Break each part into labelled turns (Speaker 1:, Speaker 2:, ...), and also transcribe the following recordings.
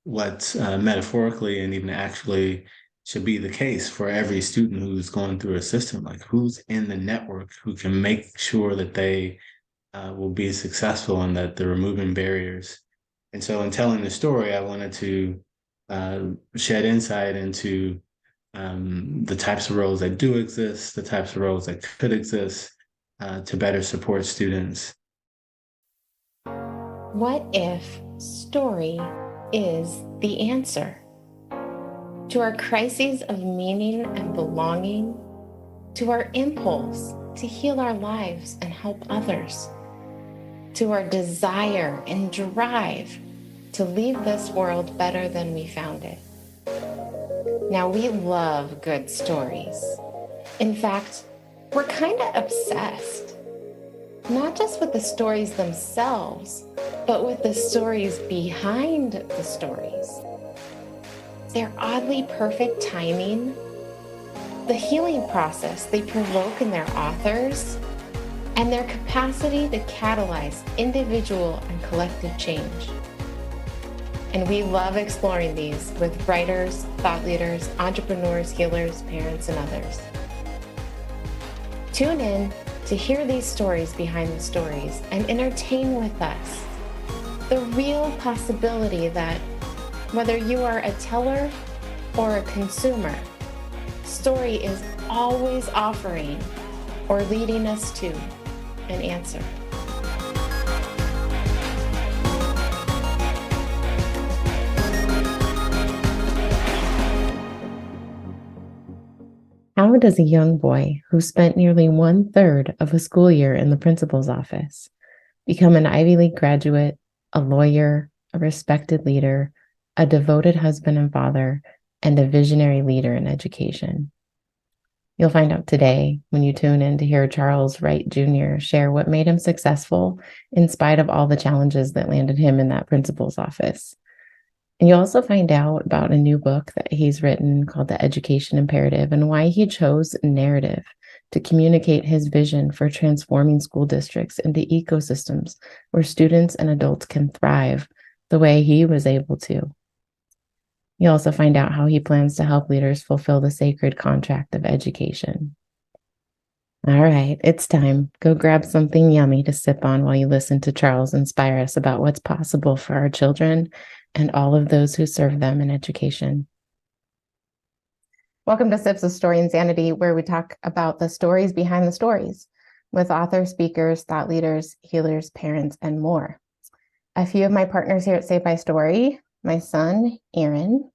Speaker 1: what metaphorically and even actually should be the case for every student who's going through a system, like who's in the network who can make sure that they will be successful and that they're removing barriers. And so in telling the story, I wanted to shed insight into the types of roles that do exist, the types of roles that could exist to better support students.
Speaker 2: What if story is the answer to our crises of meaning and belonging, to our impulse to heal our lives and help others, to our desire and drive to leave this world better than we found it? Now, we love good stories. In fact, we're kind of obsessed, not just with the stories themselves, but with the stories behind the stories. Their oddly perfect timing, the healing process they provoke in their authors, and their capacity to catalyze individual and collective change. And we love exploring these with writers, thought leaders, entrepreneurs, healers, parents, and others. Tune in to hear these stories behind the stories and entertain with us the real possibility that whether you are a teller or a consumer, story is always offering or leading us to an answer. How does a young boy who spent nearly 1/3 of a school year in the principal's office become an Ivy League graduate, a lawyer, a respected leader, a devoted husband and father, and a visionary leader in education? You'll find out today when you tune in to hear Charles Wright Jr. share what made him successful in spite of all the challenges that landed him in that principal's office. And you'll also find out about a new book that he's written called The Education Imperative and why he chose narrative to communicate his vision for transforming school districts into ecosystems where students and adults can thrive the way he was able to. You'll also find out how he plans to help leaders fulfill the sacred contract of education. All right, it's time. Go grab something yummy to sip on while you listen to Charles inspire us about what's possible for our children and all of those who serve them in education. Welcome to Sips of Story Insanity, where we talk about the stories behind the stories with authors, speakers, thought leaders, healers, parents, and more. A few of my partners here at Say by Story, my son, Aaron.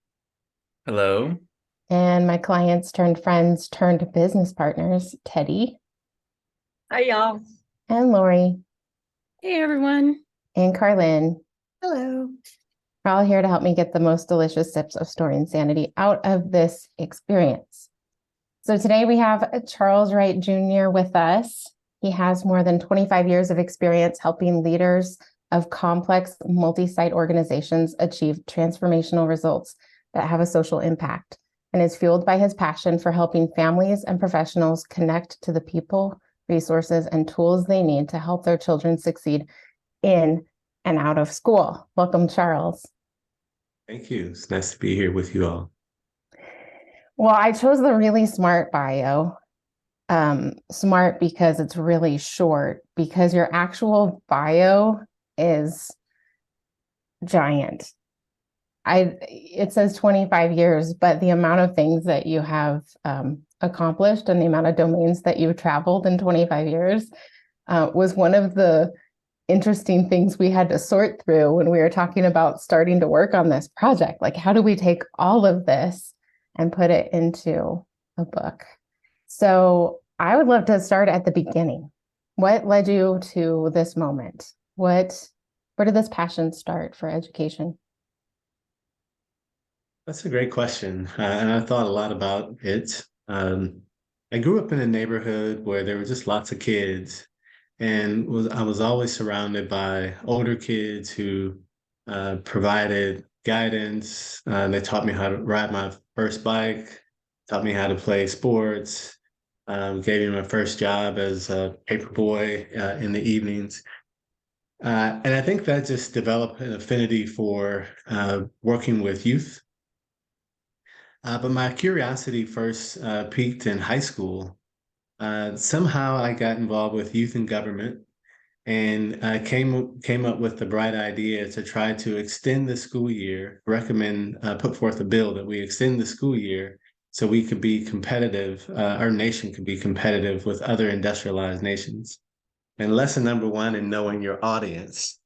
Speaker 1: Hello.
Speaker 2: And my clients turned friends turned business partners, Teddy.
Speaker 3: Hi, y'all.
Speaker 2: And Lori.
Speaker 3: Hey, everyone.
Speaker 2: And Carlin.
Speaker 3: Hello.
Speaker 2: We're all here to help me get the most delicious sips of story insanity out of this experience. So today we have Charles Wright Jr. with us. He has more than 25 years of experience helping leaders of complex multi-site organizations achieve transformational results that have a social impact, and is fueled by his passion for helping families and professionals connect to the people, resources, and tools they need to help their children succeed in and out of school. Welcome, Charles.
Speaker 1: Thank you. It's nice to be here with you all.
Speaker 2: Well, I chose the really smart bio. Smart because it's really short, because your actual bio is giant. It says 25 years, but the amount of things that you have accomplished and the amount of domains that you've traveled in 25 years was one of the interesting things we had to sort through when we were talking about starting to work on this project. Like, how do we take all of this and put it into a book? So I would love to start at the beginning. What led you to this moment? Where did this passion start for education?
Speaker 1: That's a great question. And I thought a lot about it. I grew up in a neighborhood where there were just lots of kids, and I was always surrounded by older kids who provided guidance. They taught me how to ride my first bike, taught me how to play sports, gave me my first job as a paper boy in the evenings. And I think that just developed an affinity for working with youth. But my curiosity first peaked in high school. Somehow I got involved with youth and government and came up with the bright idea to try to extend the school year, put forth a bill that we extend the school year so we could be competitive, our nation could be competitive with other industrialized nations. And lesson number one in knowing your audience.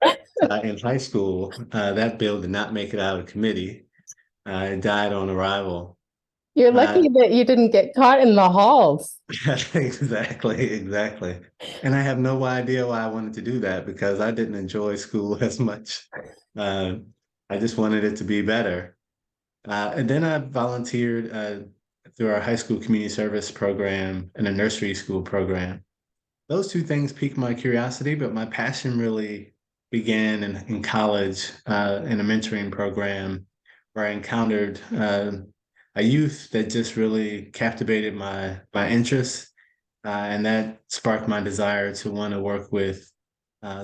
Speaker 1: In high school, that bill did not make it out of committee. It died on arrival.
Speaker 2: You're
Speaker 1: Uh,
Speaker 2: lucky that you didn't get caught in the halls.
Speaker 1: exactly. And I have no idea why I wanted to do that because I didn't enjoy school as much. Uh, I just wanted it to be better. And then I volunteered through our high school community service program and a nursery school program. Those two things piqued my curiosity, but my passion really began in college in a mentoring program where I encountered a youth that just really captivated my interest, and that sparked my desire to want to work with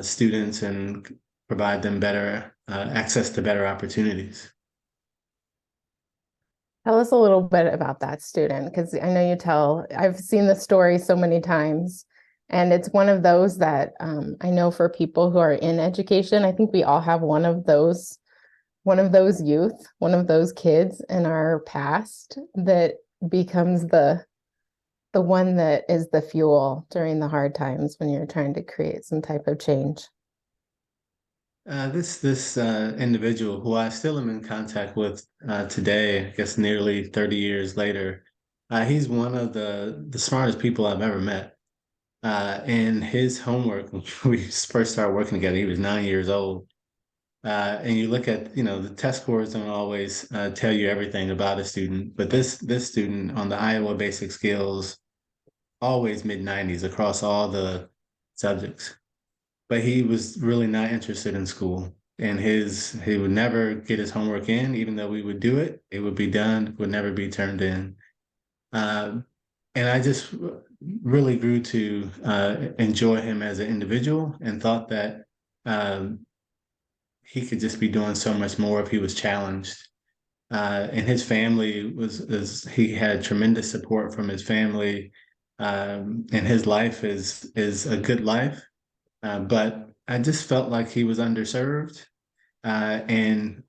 Speaker 1: students and provide them better access to better opportunities.
Speaker 2: Tell us a little bit about that student, because I know I've seen the story so many times. And it's one of those that I know for people who are in education, I think we all have one of those youth, one of those kids in our past that becomes the one that is the fuel during the hard times when you're trying to create some type of change.
Speaker 1: This individual who I still am in contact with today, I guess nearly 30 years later, he's one of the smartest people I've ever met. And his homework, when we first started working together, he was 9 years old. And you look at, the test scores don't always tell you everything about a student, but this student on the Iowa Basic Skills, always mid-90s across all the subjects. But he was really not interested in school. And he would never get his homework in, even though we would do it. It would be done, would never be turned in. Uh, and I just really grew to enjoy him as an individual and thought that um, he could just be doing so much more if he was challenged. And his family he had tremendous support from his family, and his life is a good life. But I just felt like he was underserved, and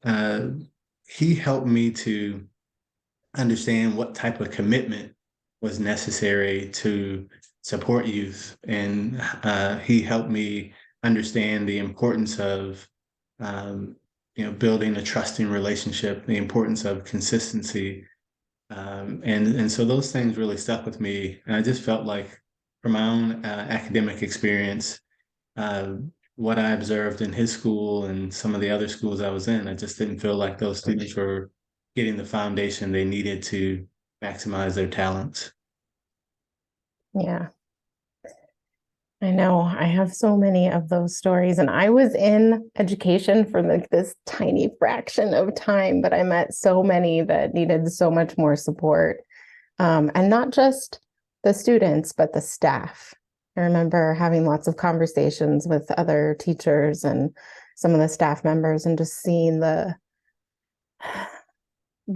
Speaker 1: he helped me to understand what type of commitment was necessary to support youth. And he helped me understand the importance of, um, building a trusting relationship, the importance of consistency. And so those things really stuck with me. And I just felt like from my own academic experience, uh, what I observed in his school and some of the other schools I was in, I just didn't feel like those students were getting the foundation they needed to maximize their talents.
Speaker 2: Yeah, I know. I have so many of those stories, and I was in education for like this tiny fraction of time, but I met so many that needed so much more support. And not just the students, but the staff. I remember having lots of conversations with other teachers and some of the staff members and just seeing the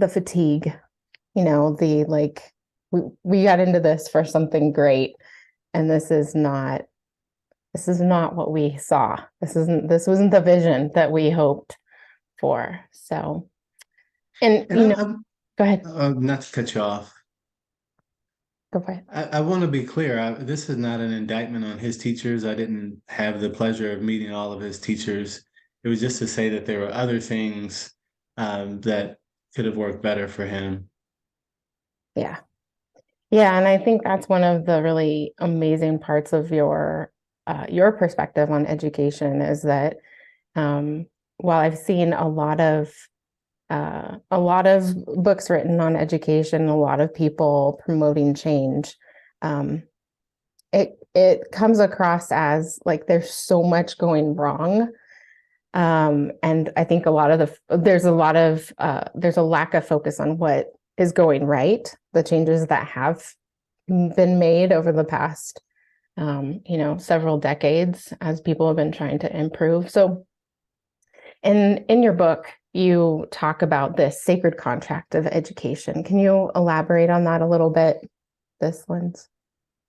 Speaker 2: fatigue, the like, we got into this for something great, and this is not what we saw. This wasn't the vision that we hoped for. So, and
Speaker 1: And
Speaker 2: go ahead.
Speaker 1: not to cut you off,
Speaker 2: Go for it.
Speaker 1: I want to be clear. This is not an indictment on his teachers. I didn't have the pleasure of meeting all of his teachers. It was just to say that there were other things that could have worked better for him.
Speaker 2: Yeah. Yeah, and I think that's one of the really amazing parts of your perspective on education is that while I've seen a lot of books written on education, a lot of people promoting change, it comes across as like there's so much going wrong. And I think there's a lack of focus on what is going right, the changes that have been made over the past several decades as people have been trying to improve. So in your book, you talk about this sacred contract of education. Can you elaborate on that a little bit, this lens?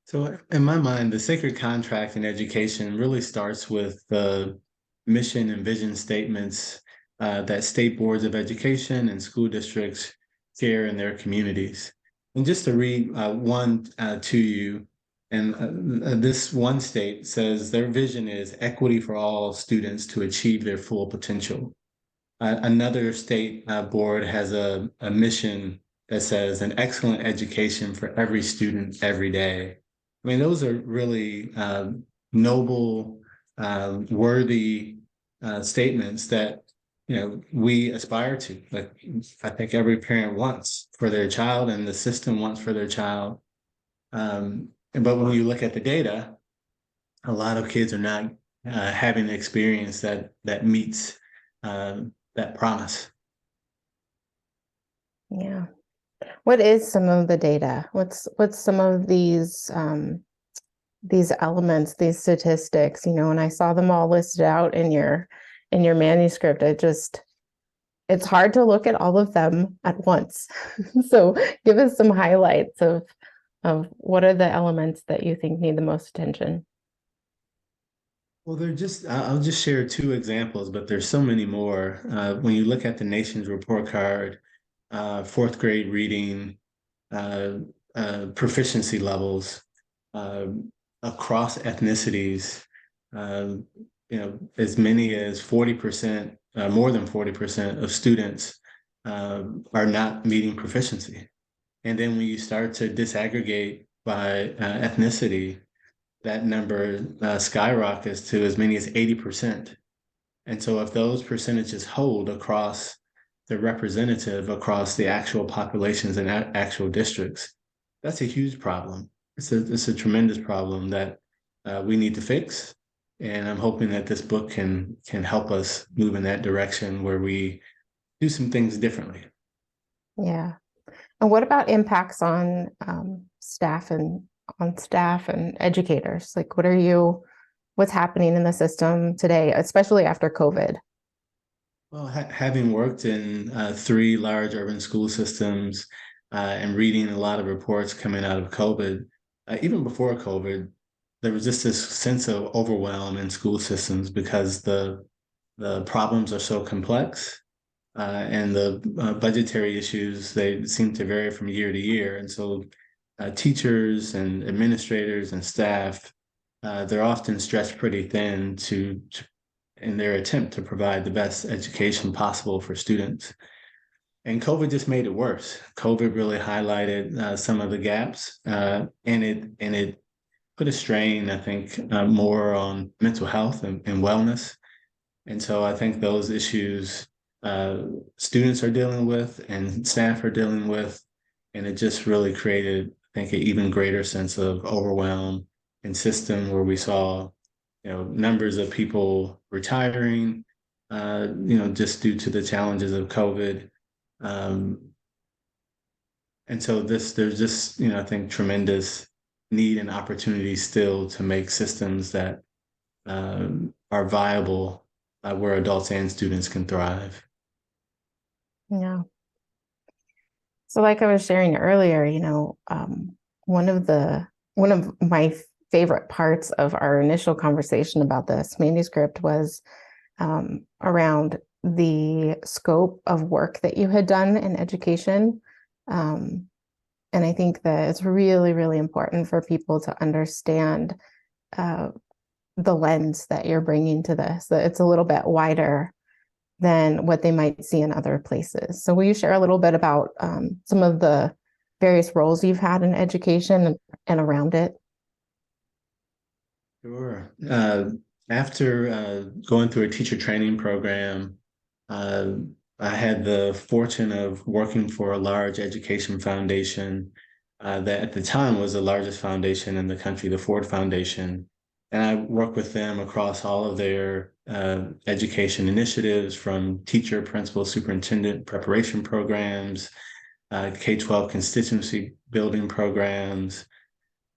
Speaker 1: So, in my mind, the sacred contract in education really starts with the mission and vision statements that state boards of education and school districts share in their communities. And just to read one to you, and this one state says their vision is equity for all students to achieve their full potential. Another state board has a mission that says an excellent education for every student every day. I mean, those are really noble, worthy statements that we aspire to. Like I think every parent wants for their child, and the system wants for their child. But when you look at the data, a lot of kids are not having the experience that meets that promise.
Speaker 2: Yeah. What is some of the data? What's some of these elements, these statistics? And I saw them all listed out in your manuscript. It's hard to look at all of them at once. So give us some highlights of what are the elements that you think need the most attention.
Speaker 1: Well, I'll just share two examples, but there's so many more. When you look at the nation's report card, fourth grade reading, proficiency levels uh, across ethnicities, as many as 40%, more than 40% of students are not meeting proficiency. And then when you start to disaggregate by ethnicity, that number skyrockets to as many as 80%. And so if those percentages hold across the representative across the actual populations and actual districts, that's a huge problem. It's a tremendous problem that we need to fix. And I'm hoping that this book can help us move in that direction where we do some things differently.
Speaker 2: Yeah. And what about impacts on staff and educators? Like, what's happening in the system today, especially after COVID?
Speaker 1: Well, having worked in three large urban school systems and reading a lot of reports coming out of COVID, even before COVID, there was just this sense of overwhelm in school systems because the problems are so complex and the budgetary issues, they seem to vary from year to year. And so teachers and administrators and staff, they're often stretched pretty thin in their attempt to provide the best education possible for students. And COVID just made it worse. COVID really highlighted some of the gaps, and it put a strain, I think, more on mental health and wellness. And so I think those issues students are dealing with and staff are dealing with, and it just really created, I think, an even greater sense of overwhelm and system where we saw numbers of people retiring, just due to the challenges of COVID. And so there's just, I think tremendous need and opportunity still to make systems that are viable where adults and students can thrive.
Speaker 2: Yeah. So like I was sharing earlier, one of my favorite parts of our initial conversation about this manuscript was around the scope of work that you had done in education. And I think that it's really, really important for people to understand the lens that you're bringing to this, that it's a little bit wider than what they might see in other places. So will you share a little bit about some of the various roles you've had in education and around it?
Speaker 1: Sure. After going through a teacher training program, I had the fortune of working for a large education foundation that at the time was the largest foundation in the country, the Ford Foundation. And I worked with them across all of their education initiatives, from teacher, principal, superintendent preparation programs, K-12 constituency building programs,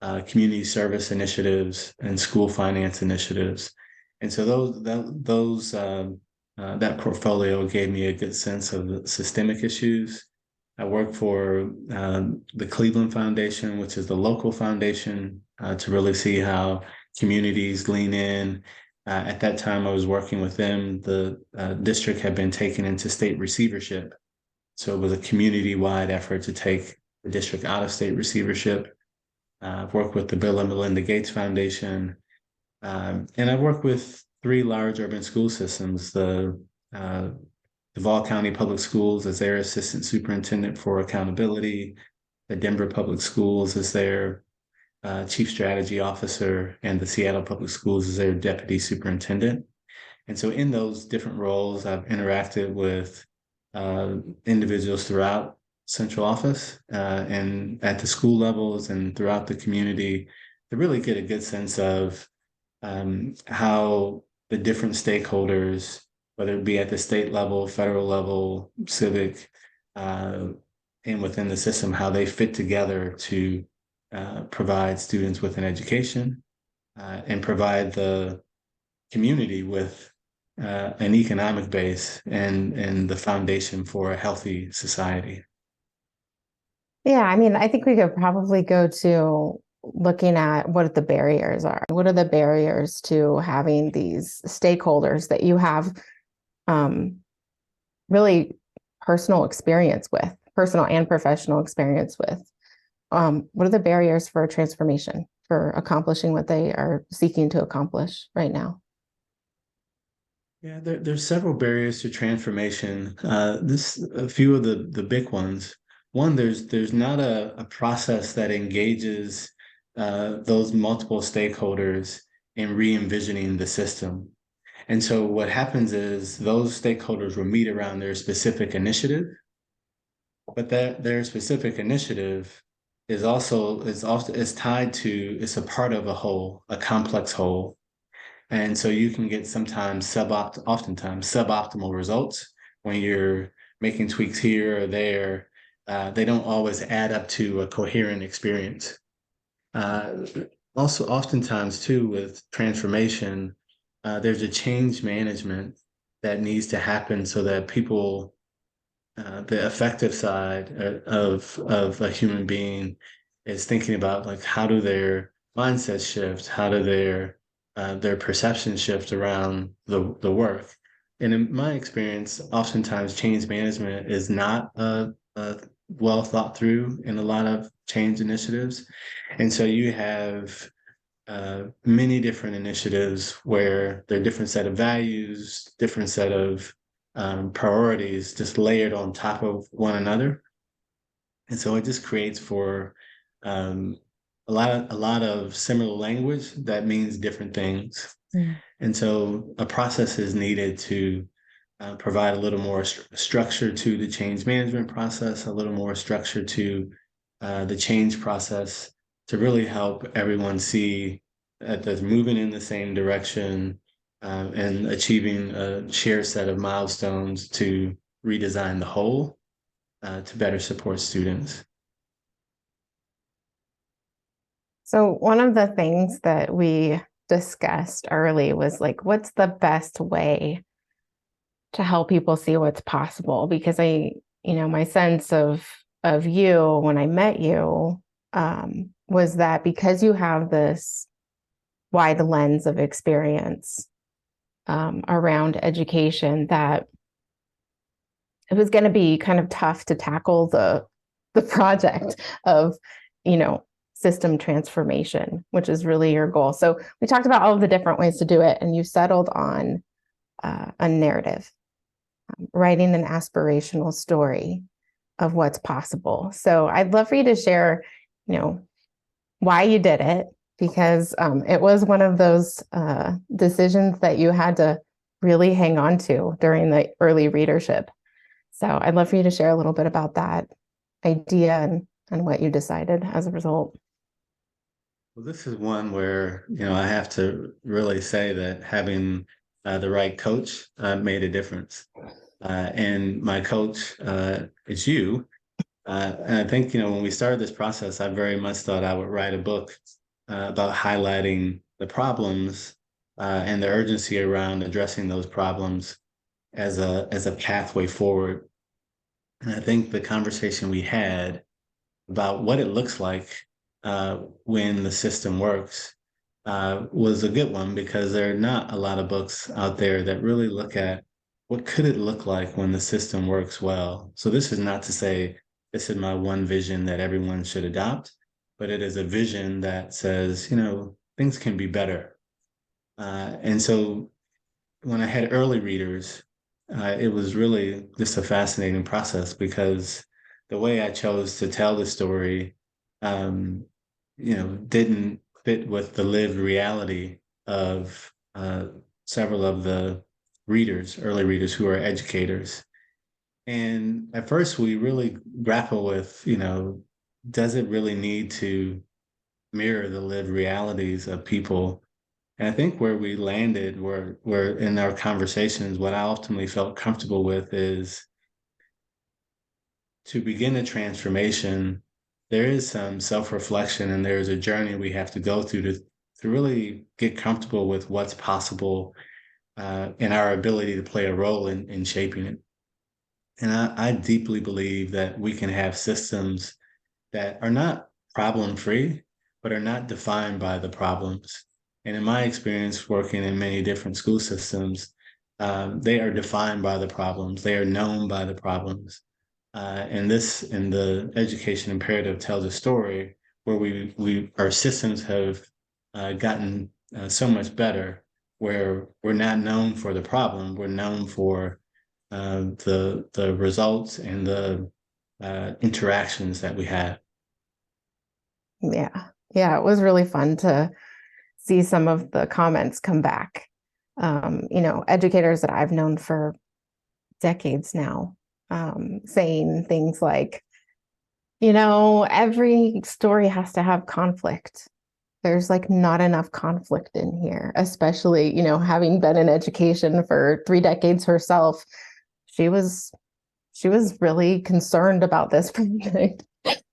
Speaker 1: community service initiatives, and school finance initiatives. And so that portfolio gave me a good sense of the systemic issues. I work for the Cleveland Foundation, which is the local foundation, to really see how communities lean in. At that time, I was working with them. The district had been taken into state receivership. So it was a community-wide effort to take the district out of state receivership. I've worked with the Bill and Melinda Gates Foundation, and I've worked with three large urban school systems, the Duval County Public Schools as their assistant superintendent for accountability, the Denver Public Schools as their chief strategy officer, and the Seattle Public Schools as their deputy superintendent. And so in those different roles, I've interacted with individuals throughout central office and at the school levels and throughout the community to really get a good sense of how the different stakeholders, whether it be at the state level, federal level, civic, and within the system, how they fit together to provide students with an education and provide the community with an economic base and the foundation for a healthy society.
Speaker 2: Yeah, I mean, I think we could probably go to looking at what the barriers are. What are the barriers to having these stakeholders that you have really personal experience with, personal and professional experience with? What are the barriers for transformation, for accomplishing what they are seeking to accomplish right now?
Speaker 1: Yeah, there's several barriers to transformation. A few of the big ones. One, there's not a process that engages those multiple stakeholders in re-envisioning the system. And so what happens is those stakeholders will meet around their specific initiative, but that their specific initiative is tied to, it's a part of a whole, a complex whole. And so you can get oftentimes suboptimal results when you're making tweaks here or there. They don't always add up to a coherent experience. Also, oftentimes too, with transformation, there's a change management that needs to happen so that people, the effective side of a human being is thinking about like how do their mindsets shift, how do their perception shift around the work. And in my experience, oftentimes change management is not well thought through in a lot of change initiatives. And so you have many different initiatives where there are different set of values, different set of priorities just layered on top of one another. And so it just creates for um, a lot of similar language that means different things.
Speaker 2: Mm.
Speaker 1: And so a process is needed to provide a little more structure to the change management process, a little more structure to the change process to really help everyone see that they're moving in the same direction and achieving a shared set of milestones to redesign the whole to better support students.
Speaker 2: So one of the things that we discussed early was like, what's the best way to help people see what's possible? Because my sense of you when I met you was that because you have this wide lens of experience around education, that it was going to be kind of tough to tackle the project of, system transformation, which is really your goal. So we talked about all of the different ways to do it, and you settled on a narrative, writing an aspirational story of what's possible. So I'd love for you to share, why you did it, because it was one of those decisions that you had to really hang on to during the early readership. So I'd love for you to share a little bit about that idea and what you decided as a result.
Speaker 1: Well, this is one where, I have to really say that having the right coach made a difference. And my coach is you. And I think, when we started this process, I very much thought I would write a book about highlighting the problems and the urgency around addressing those problems as a pathway forward. And I think the conversation we had about what it looks like when the system works was a good one, because there are not a lot of books out there that really look at what could it look like when the system works well. So this is not to say this is my one vision that everyone should adopt, but it is a vision that says, things can be better. And so when I had early readers, it was really just a fascinating process, because the way I chose to tell the story, um, didn't fit with the lived reality of several of the early readers who are educators. And at first, we really grapple with, does it really need to mirror the lived realities of people? And I think where we landed, where in our conversations, what I ultimately felt comfortable with is to begin a transformation. There is some self-reflection, and there's a journey we have to go through to really get comfortable with what's possible and our ability to play a role in shaping it. And I deeply believe that we can have systems that are not problem free, but are not defined by the problems. And in my experience working in many different school systems, they are defined by the problems. They are known by the problems. And the education imperative tells a story where our systems have gotten so much better, where we're not known for the problem, we're known for the results and the interactions that we have.
Speaker 2: Yeah. Yeah. It was really fun to see some of the comments come back. Educators that I've known for decades now, saying things like, every story has to have conflict. There's like not enough conflict in here, especially, having been in education for 3 decades herself. She was really concerned about this project.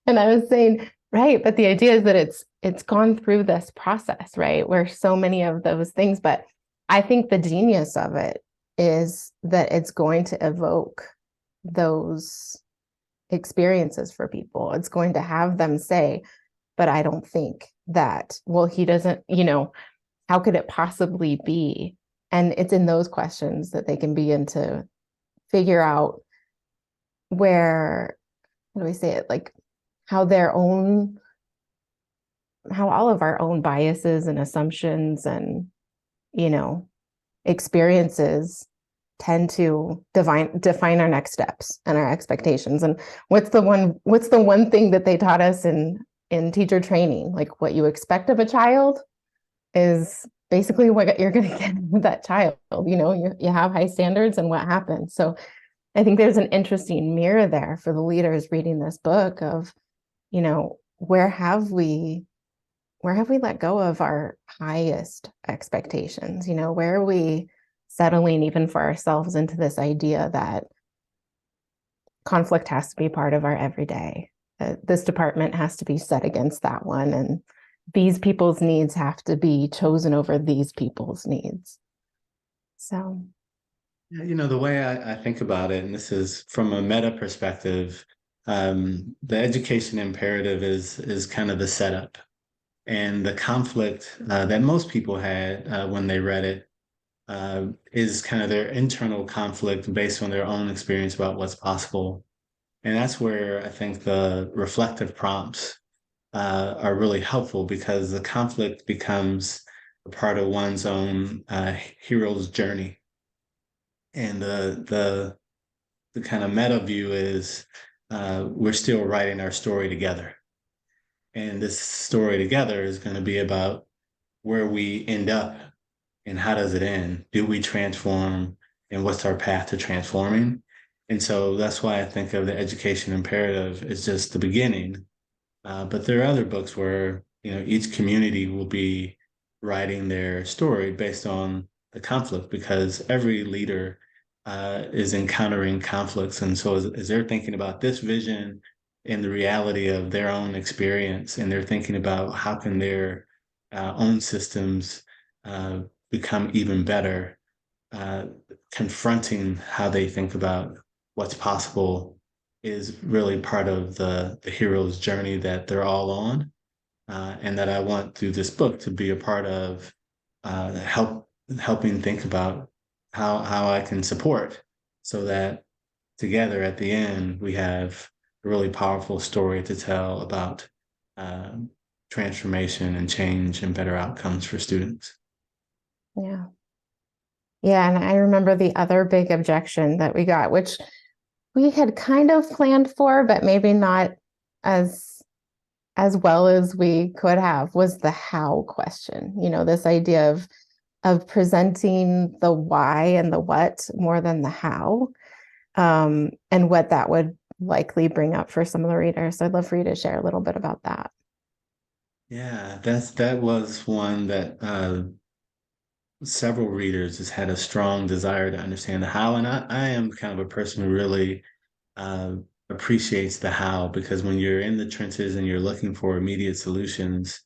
Speaker 2: And I was saying, right, but the idea is that it's gone through this process, right? Where so many of those things, but I think the genius of it is that it's going to evoke those experiences for people. It's going to have them say, but I don't think that, well, he doesn't, how could it possibly be? And it's in those questions that they can begin to figure out where, how do I say it? Like how all of our own biases and assumptions and, experiences tend to define our next steps and our expectations. And what's the one thing that they taught us in teacher training? Like, what you expect of a child is basically what you're going to get with that child. You have high standards, and what happens. So I think there's an interesting mirror there for the leaders reading this book of, where have we let go of our highest expectations? Where are we settling even for ourselves into this idea that conflict has to be part of our everyday? This department has to be set against that one, and these people's needs have to be chosen over these people's needs. So,
Speaker 1: the way I think about it, and this is from a meta perspective, the education imperative is kind of the setup, and the conflict that most people had when they read it is kind of their internal conflict based on their own experience about what's possible. And that's where I think the reflective prompts are really helpful, because the conflict becomes a part of one's own hero's journey. And the kind of meta view is we're still writing our story together. And this story together is going to be about where we end up and how does it end? Do we transform, and what's our path to transforming? And so that's why I think of the education imperative as just the beginning. But there are other books where, each community will be writing their story based on the conflict, because every leader is encountering conflicts. And so as they're thinking about this vision in the reality of their own experience, and they're thinking about how can their own systems uh, become even better, uh, confronting how they think about what's possible is really part of the hero's journey that they're all on, and that I want through this book to be a part of helping think about how I can support, so that together at the end we have a really powerful story to tell about um, transformation and change and better outcomes for students.
Speaker 2: Yeah. Yeah. And I remember the other big objection that we got, which we had kind of planned for, but maybe not as well as we could have, was the how question. This idea of presenting the why and the what more than the how, and what that would likely bring up for some of the readers. So I'd love for you to share a little bit about that.
Speaker 1: Yeah, that was one that several readers has had a strong desire to understand the how, and I am kind of a person who really uh, appreciates the how, because when you're in the trenches and you're looking for immediate solutions,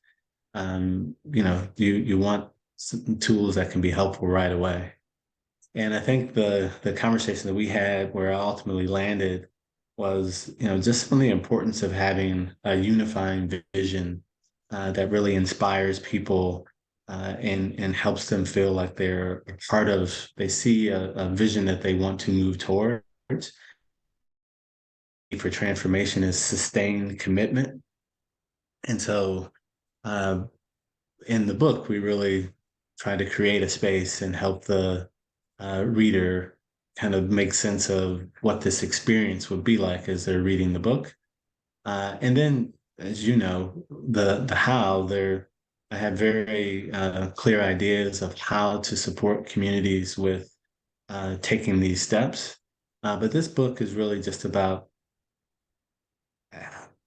Speaker 1: you want some tools that can be helpful right away. And I think the conversation that we had, where I ultimately landed, was just on the importance of having a unifying vision that really inspires people, and helps them feel like they're a part of. They see a vision that they want to move towards. For transformation is sustained commitment, and so uh, in the book, we really try to create a space and help the reader kind of make sense of what this experience would be like as they're reading the book. And then, as you know, the how there, I have very clear ideas of how to support communities with taking these steps. But this book is really just about,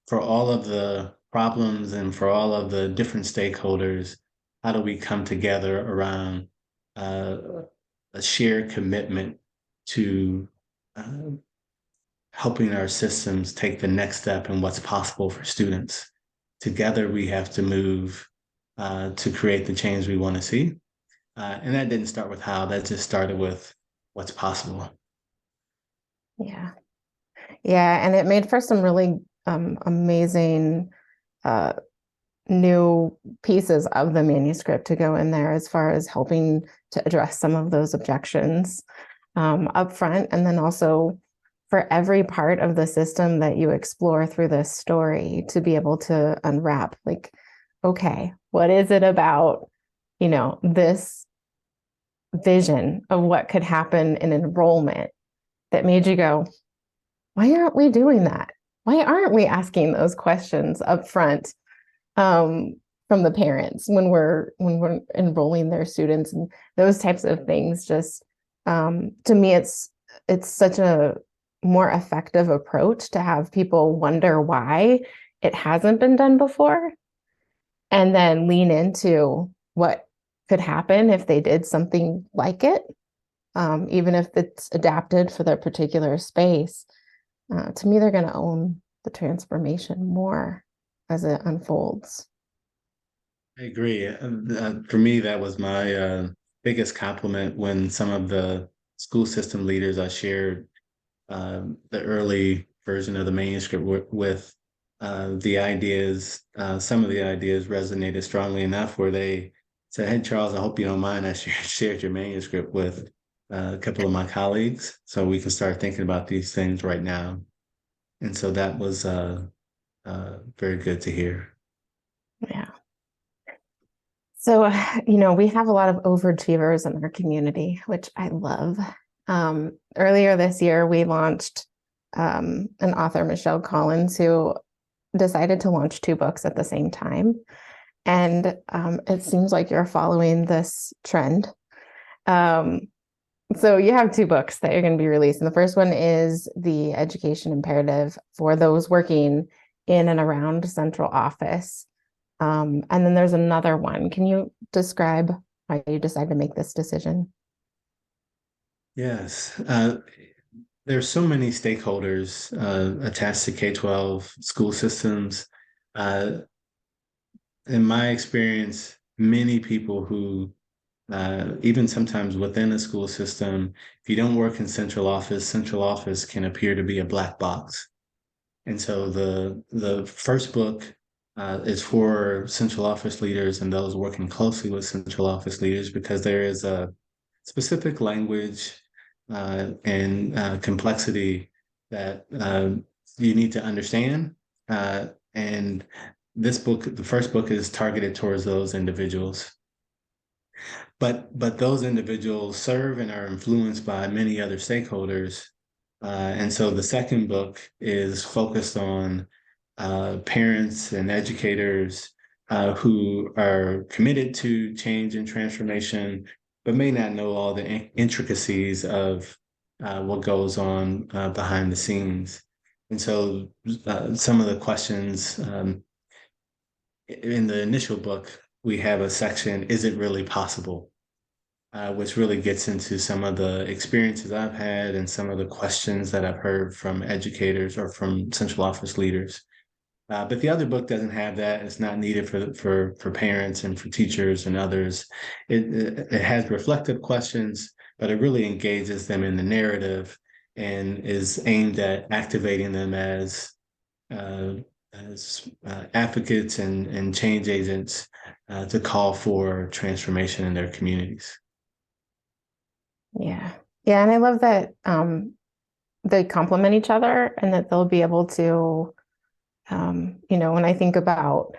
Speaker 1: for all of the problems and for all of the different stakeholders, how do we come together around uh, a shared commitment to uh, helping our systems take the next step in what's possible for students. Together, we have to move to create the change we want to see. And that didn't start with how, that just started with what's possible.
Speaker 2: Yeah. Yeah. And it made for some really amazing uh, new pieces of the manuscript to go in there as far as helping to address some of those objections up front. And then also for every part of the system that you explore through this story to be able to unwrap, like, okay, what is it about, this vision of what could happen in enrollment that made you go, why aren't we doing that? Why aren't we asking those questions up front, from the parents when we're enrolling their students, and those types of things? Just to me, it's such a more effective approach to have people wonder why it hasn't been done before, and then lean into what could happen if they did something like it, even if it's adapted for their particular space. To me, they're going to own the transformation more as it unfolds.
Speaker 1: I agree. For me, that was my biggest compliment when some of the school system leaders I shared the early version of the manuscript with, the ideas, some of the ideas resonated strongly enough where they said, "Hey, Charles, I hope you don't mind. I shared your manuscript with a couple of my colleagues so we can start thinking about these things right now." And so that was very good to hear.
Speaker 2: Yeah. So, we have a lot of overachievers in our community, which I love. Earlier this year, we launched an author, Michelle Collins, who decided to launch 2 books at the same time. And it seems like you're following this trend. So you have 2 books that you're going to be releasing. The first one is The Education Imperative for those working in and around central office. And then there's another one. Can you describe why you decided to make this decision?
Speaker 1: Yes. there's so many stakeholders attached to K-12 school systems. Uh, in my experience, many people who even sometimes within a school system, if you don't work in central office can appear to be a black box. And so the first book is for central office leaders and those working closely with central office leaders because there is a specific language and complexity that you need to understand. And this book, the first book, is targeted towards those individuals. But those individuals serve and are influenced by many other stakeholders. And so the second book is focused on parents and educators who are committed to change and transformation, but may not know all the intricacies of what goes on behind the scenes. And so some of the questions in the initial book, we have a section, is it really possible? Which really gets into some of the experiences I've had and some of the questions that I've heard from educators or from central office leaders. But the other book doesn't have that. It's not needed for parents and for teachers and others. It has reflective questions, but it really engages them in the narrative and is aimed at activating them uh, as advocates and change agents to call for transformation in their communities.
Speaker 2: Yeah. Yeah. And I love that they complement each other and that they'll be able to, when I think about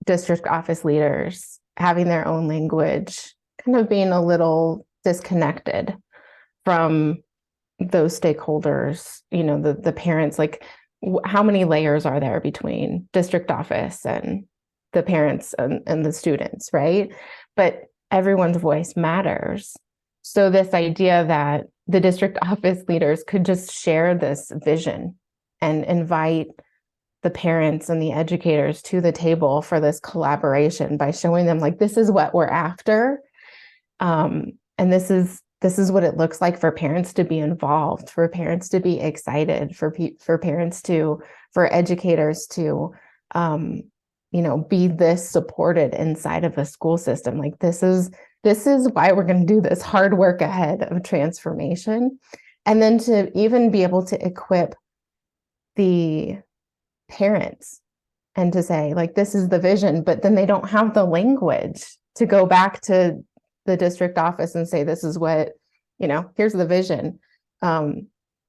Speaker 2: district office leaders having their own language, kind of being a little disconnected from those stakeholders, the parents, like how many layers are there between district office and the parents and the students, right? But everyone's voice matters. So this idea that the district office leaders could just share this vision and invite the parents and the educators to the table for this collaboration by showing them like, this is what we're after. And this is what it looks like for parents to be involved, for parents to be excited, for educators to, be this supported inside of a school system. Like this is why we're going to do this hard work ahead of transformation. And then to even be able to equip the parents and to say, like, this is the vision, but then they don't have the language to go back to the district office and say, this is what, here's the vision.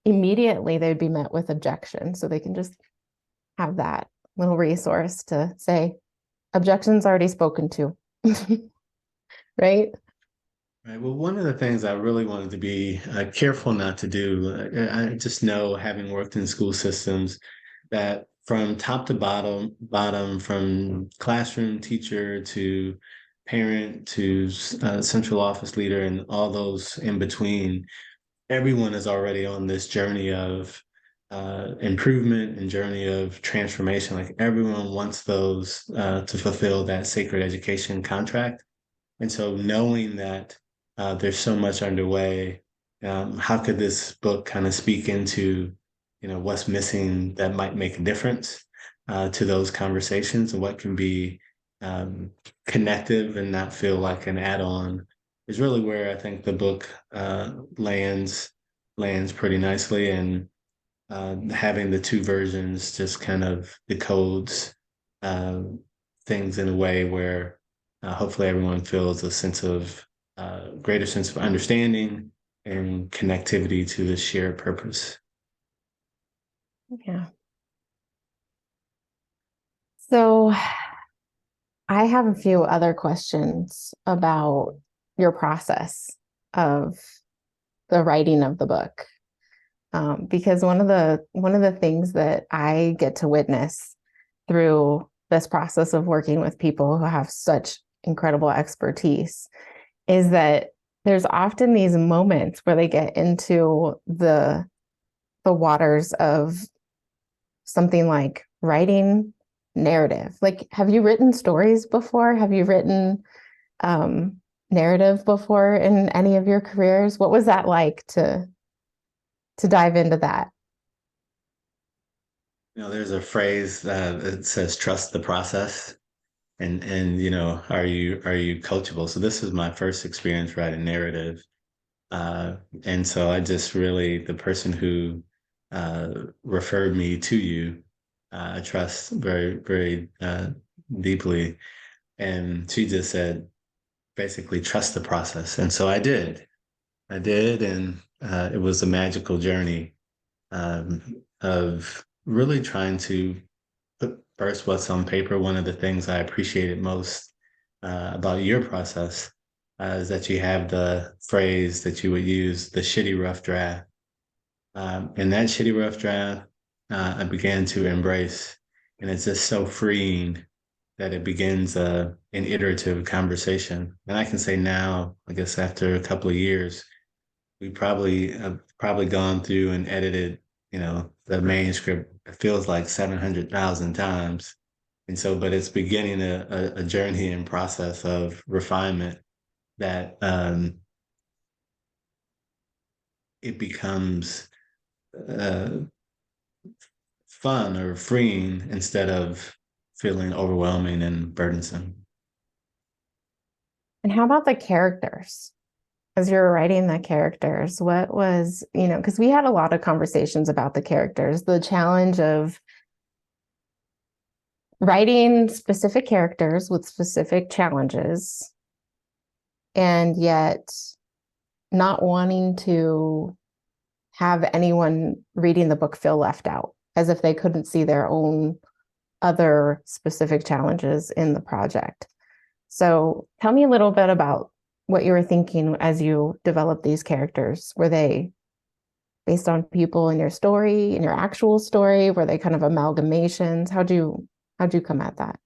Speaker 2: Immediately they'd be met with objection. So they can just have that little resource to say, objections already spoken to. Right?
Speaker 1: Right. Well, one of the things I really wanted to be careful not to do, I just know, having worked in school systems, that from top to bottom, from classroom teacher to parent to central office leader and all those in between, everyone is already on this journey of improvement and journey of transformation. Like everyone wants those to fulfill that sacred education contract. And so knowing that there's so much underway, how could this book kind of speak into, what's missing that might make a difference to those conversations and what can be connective and not feel like an add-on is really where I think the book lands pretty nicely. And having the two versions just kind of decodes things in a way where hopefully everyone feels a sense of greater sense of understanding and connectivity to the shared purpose.
Speaker 2: Yeah. So I have a few other questions about your process of the writing of the book. Because one of the things that I get to witness through this process of working with people who have such incredible expertise is that there's often these moments where they get into the waters of something like writing narrative. Like, have you written stories before? Have you written narrative before in any of your careers? What was that like to to dive into that.
Speaker 1: There's a phrase that says trust the process. And are you coachable? So this is my first experience writing narrative. And so I just really, the person who referred me to you, I trust very, very deeply. And she just said, basically, trust the process. And so I did. I did. And it was a magical journey of really trying to put first what's on paper. One of the things I appreciated most about your process is that you have the phrase that you would use, the shitty rough draft. And that shitty rough draft, I began to embrace. And it's just so freeing that it begins an iterative conversation. And I can say now, I guess after a couple of years, we probably have probably gone through and edited, the manuscript, it feels like 700,000 times. And so, but it's beginning a journey and process of refinement that it becomes uh, fun or freeing instead of feeling overwhelming and burdensome.
Speaker 2: And how about the characters? As you were writing the characters, what was, because we had a lot of conversations about the characters, the challenge of writing specific characters with specific challenges, and yet not wanting to have anyone reading the book feel left out, as if they couldn't see their own other specific challenges in the project. So tell me a little bit about what you were thinking as you developed these characters. Were they based on people in your story, in your actual story? Were they kind of amalgamations? How'd you come at that?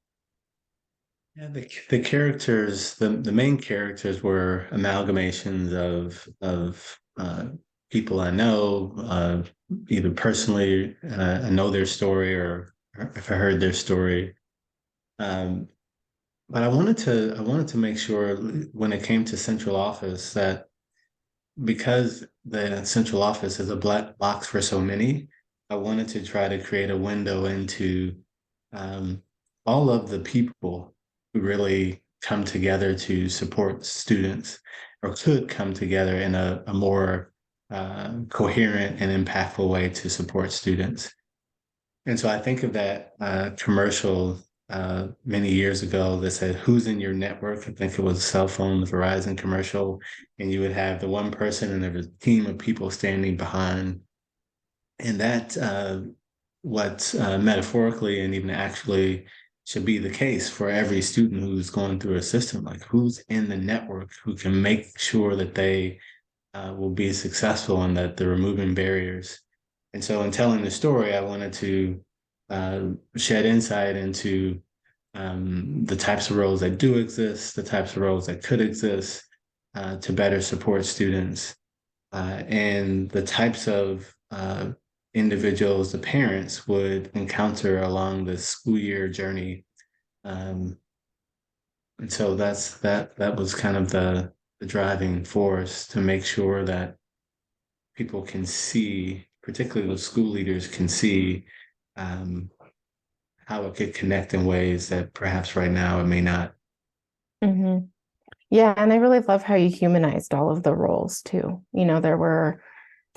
Speaker 1: Yeah, the characters, the main characters were amalgamations of people I know, either personally, I know their story, or if I heard their story. Um, but I wanted to make sure when it came to central office that because the central office is a black box for so many, I wanted to try to create a window into um, all of the people who really come together to support students, or could come together in a more coherent and impactful way to support students. And so I think of that commercial many years ago that said, "Who's in your network?" I think it was a cell phone, the Verizon commercial, and you would have the one person and there was a team of people standing behind. And that what metaphorically and even actually should be the case for every student who's going through a system, like who's in the network who can make sure that they will be successful and that they're removing barriers. And so in telling the story, I wanted to shed insight into the types of roles that do exist, the types of roles that could exist to better support students, and the types of individuals the parents would encounter along the school year journey. Um, and so that was kind of the driving force to make sure that people can see, particularly the school leaders can see um, how it could connect in ways that perhaps right now it may not.
Speaker 2: Mm-hmm. Yeah, and I really love how you humanized all of the roles too. There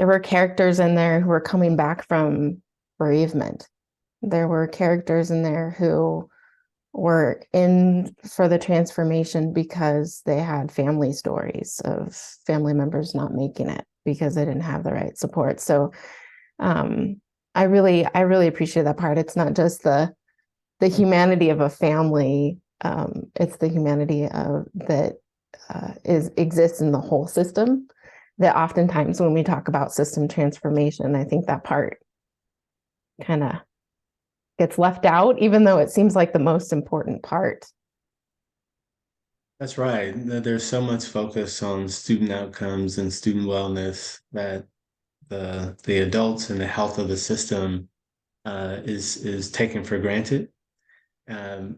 Speaker 2: were characters in there who were coming back from bereavement. There were characters in there who were in for the transformation because they had family stories of family members not making it because they didn't have the right support. So I really appreciate that part. It's not just the humanity of a family. It's the humanity of that exists in the whole system. That oftentimes when we talk about system transformation, I think that part kind of gets left out, even though it seems like the most important part.
Speaker 1: That's right. There's so much focus on student outcomes and student wellness that the adults and the health of the system is taken for granted. Um,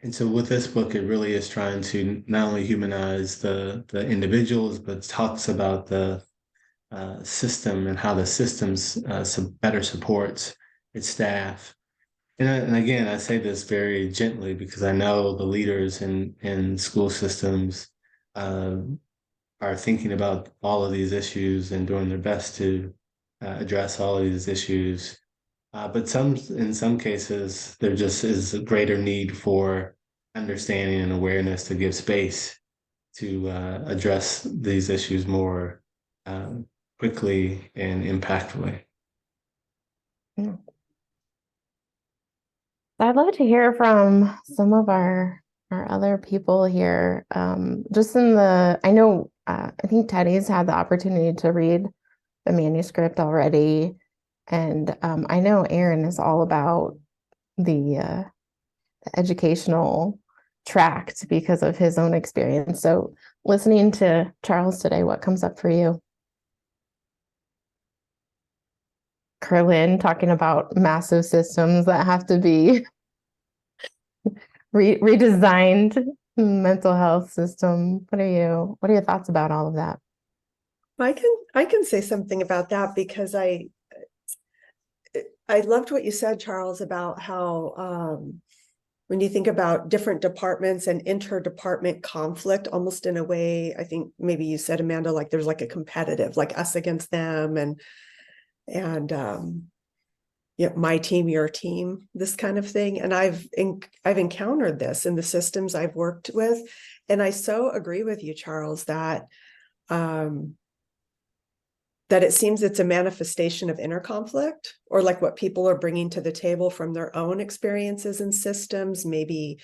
Speaker 1: and so with this book, it really is trying to not only humanize the individuals, but talks about system and how the systems better supports its staff. And again, I say this very gently because I know the leaders in school systems uh, are thinking about all of these issues and doing their best to address all of these issues. But in some cases, there just is a greater need for understanding and awareness to give space to address these issues more quickly and impactfully.
Speaker 2: Yeah. I'd love to hear from some of our other people here. Just in the, I know, I think Teddy's had the opportunity to read the manuscript already, and I know Aaron is all about the educational tract because of his own experience. So, listening to Charles today, what comes up for you? Kerlin talking about massive systems that have to be redesigned, mental health system. What are your thoughts about all of that?
Speaker 3: I can say something about that because I loved what you said, Charles, about how when you think about different departments and interdepartment conflict, almost in a way, I think maybe you said, Amanda, like there's like a competitive, like us against them, and yeah, my team, your team, this kind of thing. And I've encountered this in the systems I've worked with, and I so agree with you, Charles, that that it seems it's a manifestation of inner conflict, or like what people are bringing to the table from their own experiences and systems, maybe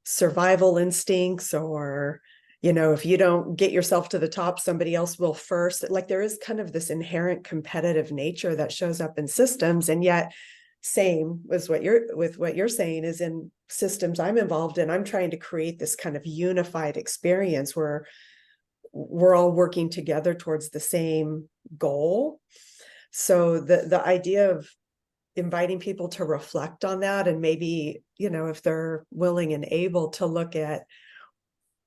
Speaker 3: survival instincts, or, you know, if you don't get yourself to the top, somebody else will first. Like there is kind of this inherent competitive nature that shows up in systems. And yet same with what you're saying is in systems I'm involved in, I'm trying to create this kind of unified experience where we're all working together towards the same goal. So the idea of inviting people to reflect on that, and maybe, you know, if they're willing and able to look at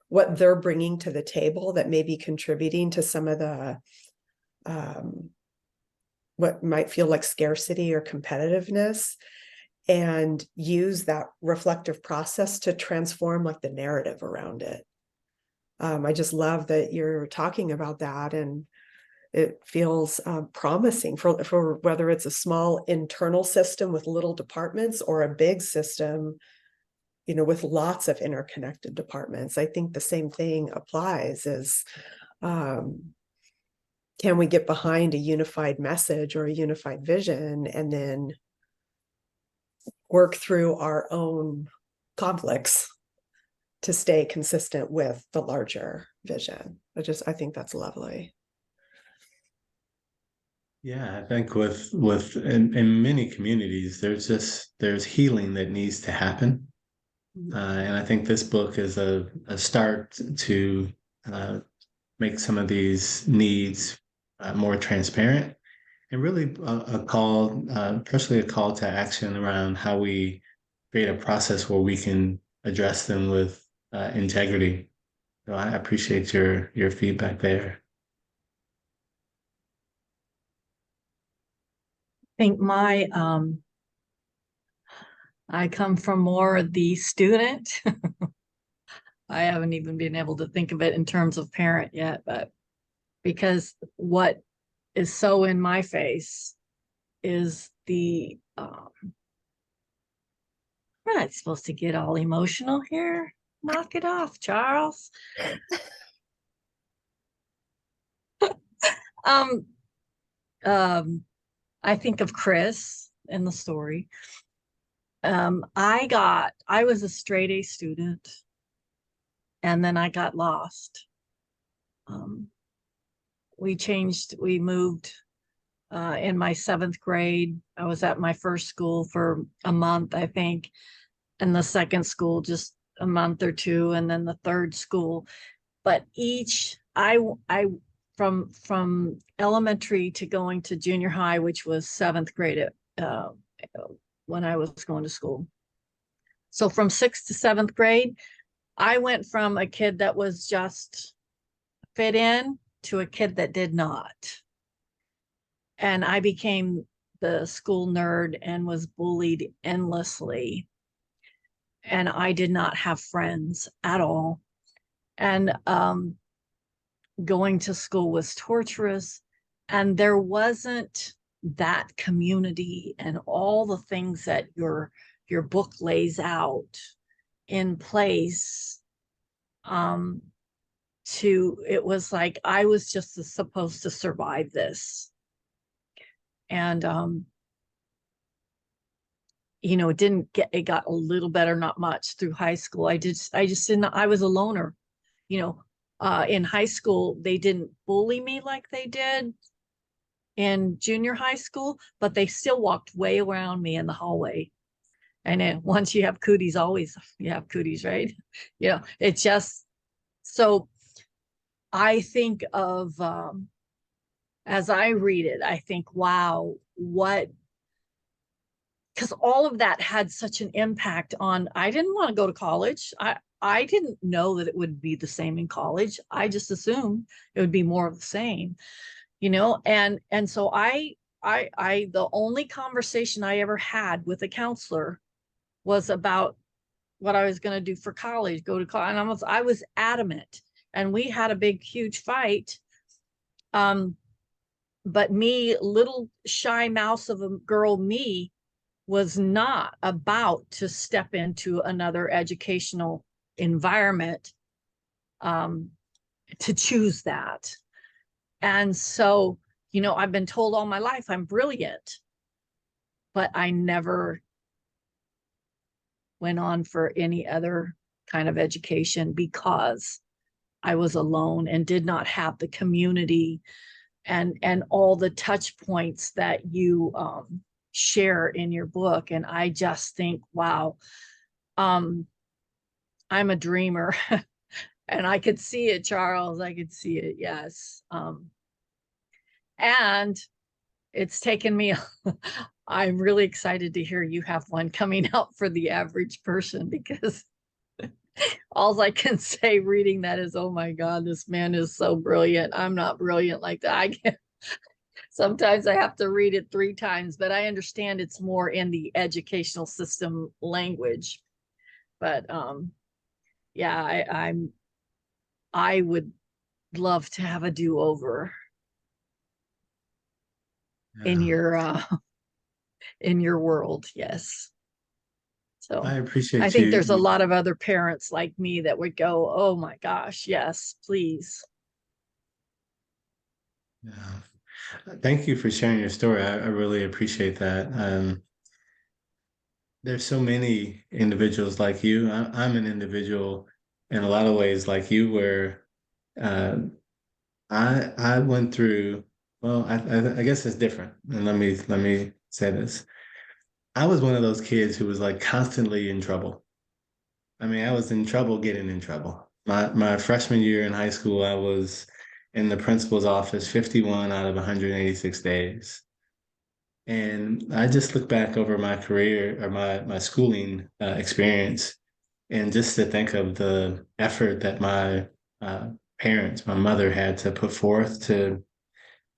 Speaker 3: what they're bringing to the table that may be contributing to some of the what might feel like scarcity or competitiveness, and use that reflective process to transform like the narrative around it. I just love that you're talking about that, and it feels promising for whether it's a small internal system with little departments or a big system, you know, with lots of interconnected departments. I think the same thing applies as can we get behind a unified message or a unified vision and then work through our own conflicts to stay consistent with the larger vision. I think that's lovely.
Speaker 1: Yeah, I think in many communities, there's healing that needs to happen. And I think this book is a start to make some of these needs more transparent, and really a call, especially a call to action around how we create a process where we can address them with integrity. So I appreciate your feedback there.
Speaker 4: I think I come from more the student. I haven't even been able to think of it in terms of parent yet, but because what is so in my face is the we're not supposed to get all emotional here. Knock it off, Charles. I think of Chris in the story. I was a straight A student, and then I got lost. We moved in my 7th grade. I was at my first school for a month, I think, and the second school just a month or two, and then the third school. But from elementary to going to junior high, which was 7th grade when I was going to school. So from 6th to 7th grade, I went from a kid that was just fit in to a kid that did not. and I became the school nerd and was bullied endlessly. And I did not have friends at all. And going to school was torturous. And there wasn't that community and all the things that your book lays out in place. It was like I was just supposed to survive this. And it got a little better, not much through high school. I just didn't, I was a loner. In high school, they didn't bully me like they did in junior high school, but they still walked way around me in the hallway. And then once you have cooties, always you have cooties, right? It's just, so I think of, as I read it, I think, wow, because all of that had such an impact on, I didn't want to go to college. I didn't know that it would be the same in college. I just assumed it would be more of the same, and so the only conversation I ever had with a counselor was about what I was going to do for college, go to college. And I was adamant, and we had a big, huge fight. But me, little shy mouse of a girl, me, was not about to step into another educational environment to choose that. And so, I've been told all my life I'm brilliant, but I never went on for any other kind of education because I was alone and did not have the community and all the touch points that you share in your book. And I just think, wow, I'm a dreamer. And I could see it, Charles. I could see it. Yes. And it's taken me, I'm really excited to hear you have one coming out for the average person, because all I can say reading that is, oh my God, this man is so brilliant. I'm not brilliant like that. I can't. Sometimes I have to read it 3 times, but I understand it's more in the educational system language. But yeah, I would love to have a do-over in your world. Yes. So
Speaker 1: I appreciate
Speaker 4: I think
Speaker 1: you.
Speaker 4: there's a lot of other parents like me that would go, oh my gosh, yes, please.
Speaker 1: Yeah. Thank you for sharing your story. I really appreciate that. There's so many individuals like you. I'm an individual in a lot of ways like you, where uh, I went through. Well, I guess it's different. And let me say this. I was one of those kids who was like constantly in trouble. I mean, I was in trouble getting in trouble. My freshman year in high school, I was in the principal's office 51 out of 186 days. And I just look back over my career or my schooling experience, and just to think of the effort that my parents, my mother had to put forth to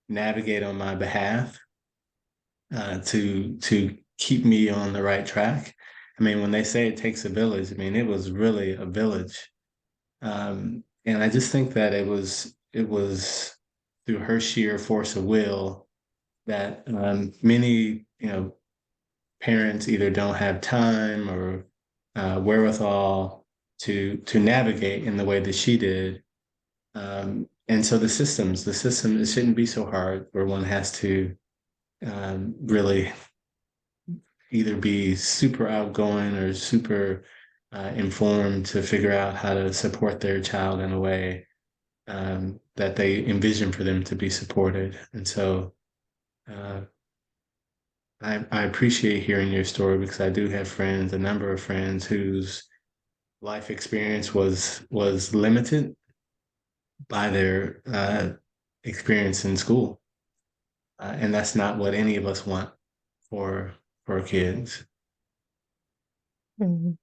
Speaker 1: navigate on my behalf, to keep me on the right track. I mean, when they say it takes a village, I mean, it was really a village. And I just think that it was through her sheer force of will that many, parents either don't have time or wherewithal to navigate in the way that she did. And so the system, it shouldn't be so hard where one has to really either be super outgoing or super informed to figure out how to support their child in a way that they envision for them to be supported. And so uh, I appreciate hearing your story, because I do have friends, a number of friends whose life experience was limited by their experience in school, and that's not what any of us want for kids.
Speaker 2: Mhm.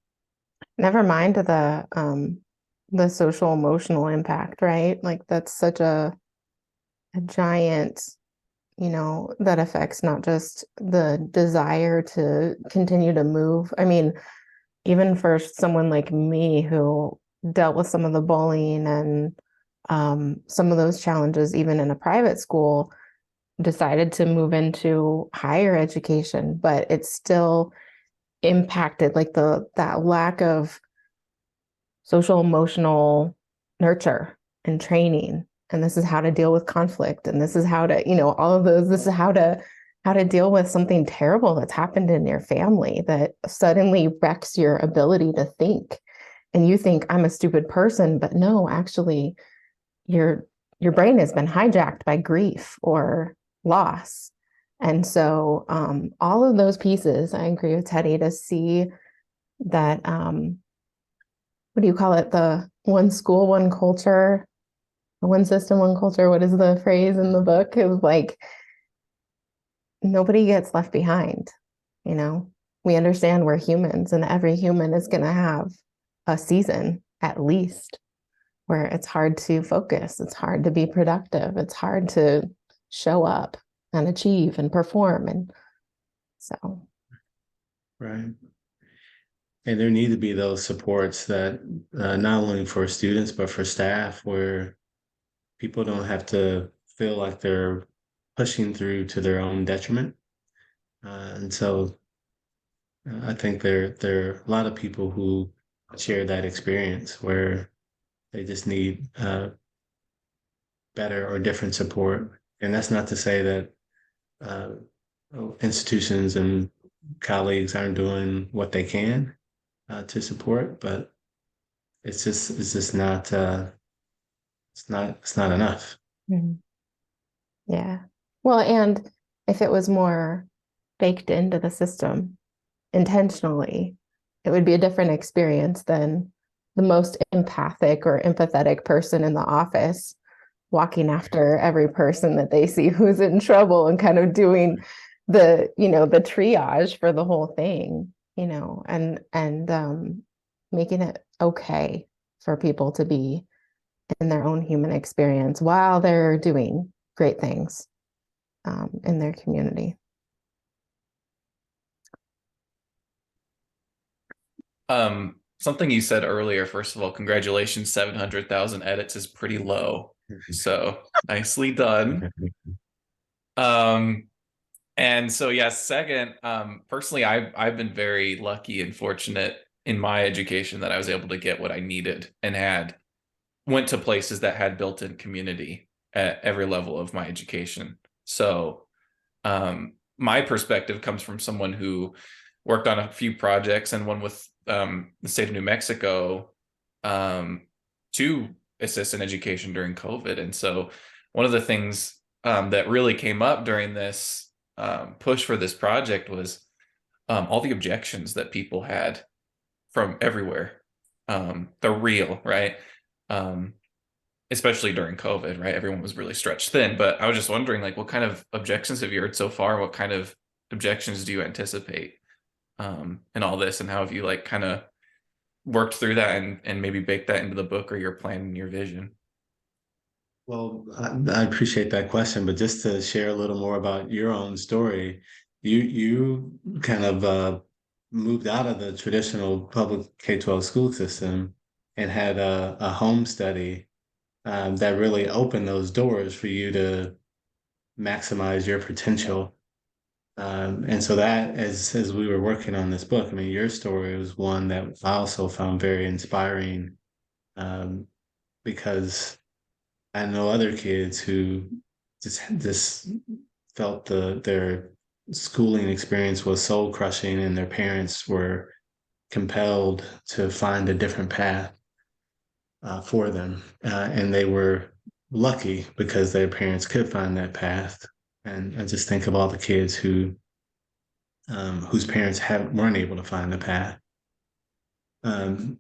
Speaker 2: Never mind the social emotional impact, right? Like that's such a giant that affects not just the desire to continue to move. I mean, even for someone like me who dealt with some of the bullying and some of those challenges, even in a private school, decided to move into higher education, but it's still impacted like that lack of social emotional nurture and training. And this is how to deal with conflict. And this is how to, all of those, this is how to deal with something terrible that's happened in your family that suddenly wrecks your ability to think. And you think I'm a stupid person, but no, actually your brain has been hijacked by grief or loss. And so all of those pieces, I agree with Teddy to see that what do you call it? The one school, one culture, one system, one culture. What is the phrase in the book? It was like nobody gets left behind. We understand we're humans, and every human is going to have a season at least where it's hard to focus, it's hard to be productive, it's hard to show up and achieve and perform. And so,
Speaker 1: Right. And there need to be those supports that not only for students, but for staff, where people don't have to feel like they're pushing through to their own detriment. And so I think there are a lot of people who share that experience where they just need better or different support. And that's not to say that uh, institutions and colleagues aren't doing what they can to support, but it's just not it's not enough.
Speaker 2: mhm. Yeah. Well, and if it was more baked into the system intentionally, it would be a different experience than the most empathic or empathetic person in the office walking after every person that they see who's in trouble and kind of doing the triage for the whole thing, and making it okay for people to be in their own human experience while they're doing great things in their community.
Speaker 5: Something you said earlier, first of all, congratulations, 700,000 edits is pretty low. So nicely done. And so yeah, second, personally, I've been very lucky and fortunate in my education that I was able to get what I needed and went to places that had built-in community at every level of my education. So my perspective comes from someone who worked on a few projects and one with the state of New Mexico to assist in education during COVID. And so one of the things that really came up during this push for this project was all the objections that people had from everywhere. They're real, right? Especially during COVID, right? Everyone was really stretched thin. But I was just wondering, like, what kind of objections have you heard so far? What kind of objections do you anticipate in all this? And how have you like kind of worked through that and maybe baked that into the book or your plan and your vision?
Speaker 1: Well, I appreciate that question, but just to share a little more about your own story, you kind of moved out of the traditional public K-12 school system and had a home study that really opened those doors for you to maximize your potential. And so that, as we were working on this book, I mean, your story was one that I also found very inspiring um, because I know other kids who just felt their schooling experience was soul crushing, and their parents were compelled to find a different path for them, and they were lucky because their parents could find that path. And I just think of all the kids whose parents weren't able to find the path. Um,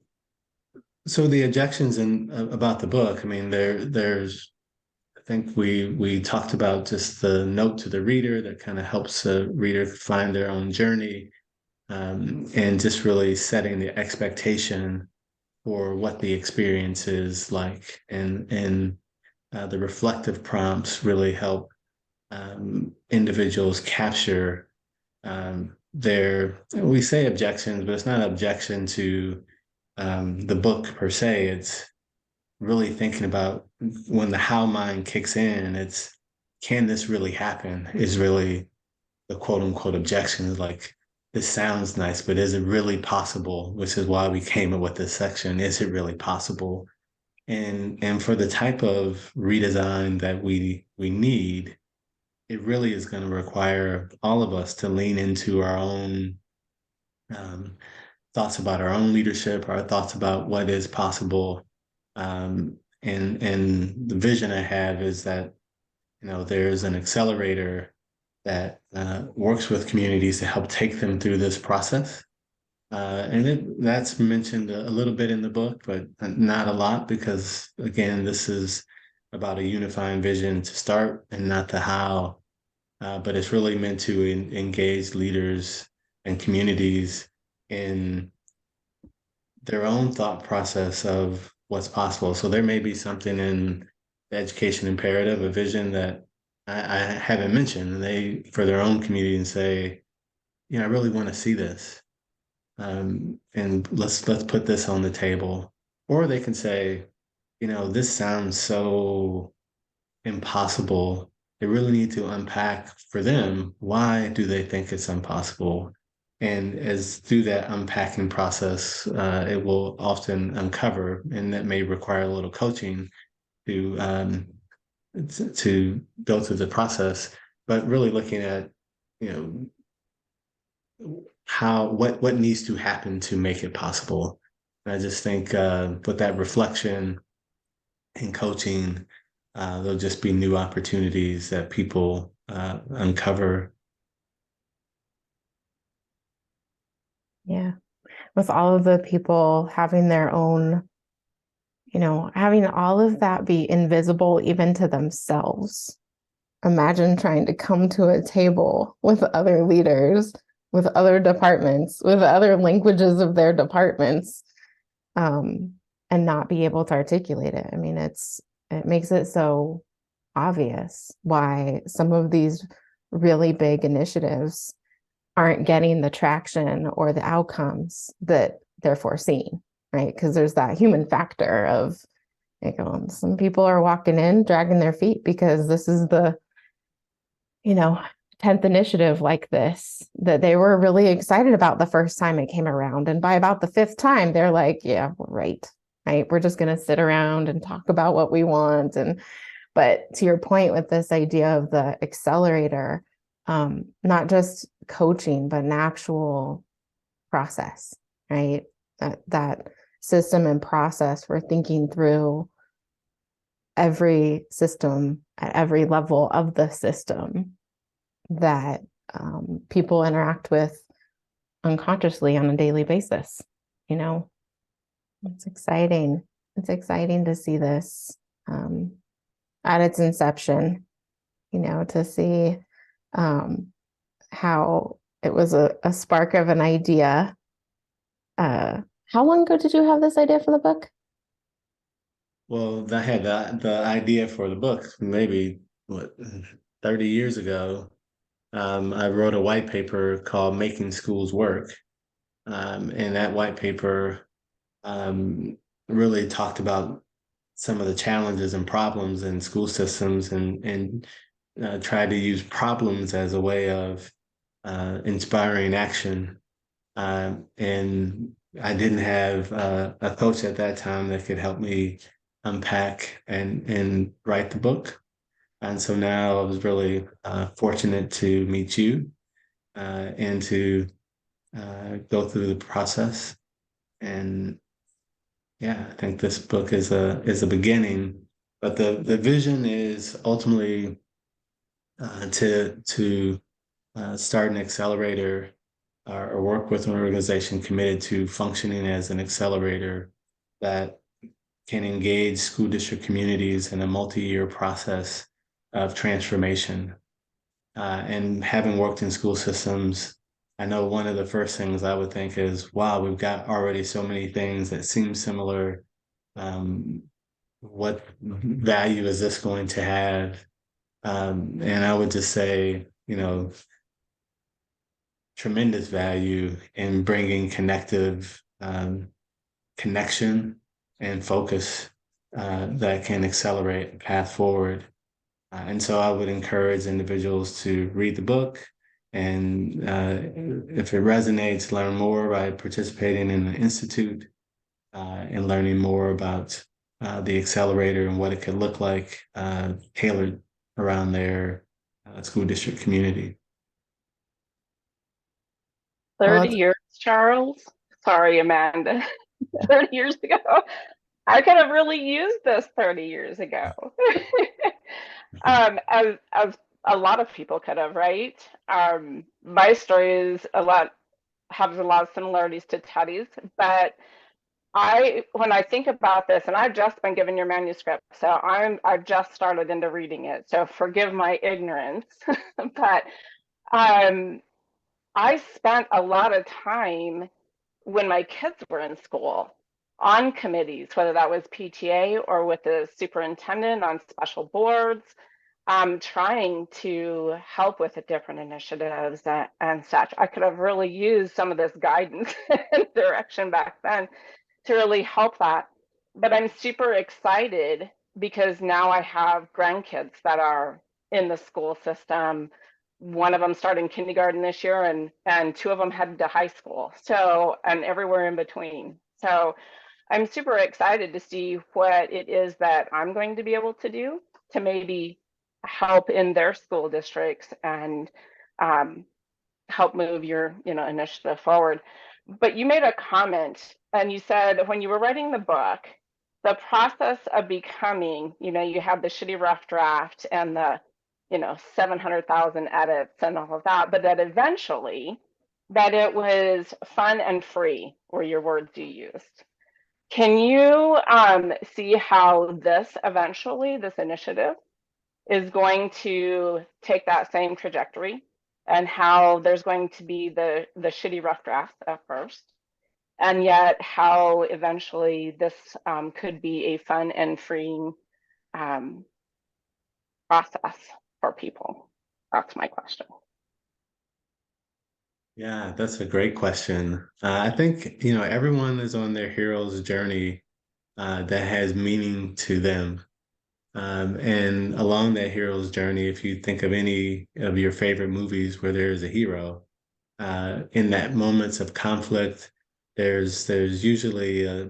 Speaker 1: so the objections about the book, I mean, there's I think we talked about just the note to the reader that kind of helps the reader find their own journey, and just really setting the expectation for what the experience is like, and the reflective prompts really help individuals capture we say objections, but it's not an objection to the book per se. It's really thinking about when the how mind kicks in, it's can this really happen? Is really the quote unquote objection is like, this sounds nice, but is it really possible? Which is why we came up with this section. Is it really possible? And for the type of redesign that we need, it really is going to require all of us to lean into our own um, thoughts about our own leadership, our thoughts about what is possible. And the vision I have is that there's an accelerator that works with communities to help take them through this process. That's mentioned a little bit in the book, but not a lot, because again, this is about a unifying vision to start and not the how. But it's really meant to engage leaders and communities in their own thought process of what's possible. So there may be something in the education imperative, a vision that I haven't mentioned, and they, for their own community, and say, I really want to see this. And let's put this on the table. Or they can say, this sounds so impossible. They really need to unpack for them, why do they think it's impossible? And as through that unpacking process, it will often uncover, and that may require a little coaching to go through the process, but really looking at, what needs to happen to make it possible. And I just think with that reflection and coaching, there'll just be new opportunities that people uncover.
Speaker 2: Yeah. With all of the people having their own, having all of that be invisible even to themselves. Imagine trying to come to a table with other leaders, with other departments, with other languages of their departments, and not be able to articulate it. I mean, it makes it so obvious why some of these really big initiatives aren't getting the traction or the outcomes that they're foreseeing, right? Because there's that human factor of, some people are walking in, dragging their feet because this is the, 10th initiative like this that they were really excited about the first time it came around. And by about the 5th time, they're like, yeah, right. We're just going to sit around and talk about what we want. But to your point with this idea of the accelerator, not just coaching, but an actual process, right? That system and process for thinking through every system at every level of the system that people interact with unconsciously on a daily basis. It's exciting. It's exciting to see this at its inception, to see how it was a spark of an idea. How long ago did you have this idea for the book?
Speaker 1: Well, I had the idea for the book maybe 30 years ago. I wrote a white paper called Making Schools Work. And that white paper really talked about some of the challenges and problems in school systems, and tried to use problems as a way of inspiring action. And I didn't have a coach at that time that could help me unpack and write the book. And so now I was really fortunate to meet you and to go through the process. And yeah, I think this book is a beginning, but the vision is ultimately to start an accelerator or work with an organization committed to functioning as an accelerator that can engage school district communities in a multi-year process of transformation. And having worked in school systems, I know one of the first things I would think is, wow, we've got already so many things that seem similar. What value is this going to have And I would just say, tremendous value in bringing connective connection and focus that can accelerate a path forward. And so I would encourage individuals to read the book, and if it resonates, learn more by participating in the Institute and learning more about the accelerator and what it could look like tailored around their school district community.
Speaker 6: 30 years, Charles. Sorry, Amanda. 30 years ago. I could have really used this 30 years ago. As a lot of people could have, right? My story is has a lot of similarities to Teddy's, but when I think about this, and I've just been given your manuscript, so I've just started into reading it, so forgive my ignorance. But I spent a lot of time when my kids were in school on committees, whether that was PTA or with the superintendent on special boards, trying to help with the different initiatives and such. I could have really used some of this guidance and direction back then to really help that. But I'm super excited because now I have grandkids that are in the school system. One of them starting kindergarten this year, and two of them headed to high school. So, and everywhere in between. So I'm super excited to see what it is that I'm going to be able to do to maybe help in their school districts and help move your initiative forward. But you made a comment and you said when you were writing the book, the process of becoming, you had the shitty rough draft and the 700,000 edits and all of that, but that eventually that it was fun and free were your words you used. Can you see how this initiative is going to take that same trajectory, and how there's going to be the shitty rough drafts at first, and yet how eventually this could be a fun and freeing process for people? That's my question.
Speaker 1: Yeah, that's a great question. I think, everyone is on their hero's journey that has meaning to them. And along that hero's journey, if you think of any of your favorite movies where there's a hero, in that moments of conflict, there's usually a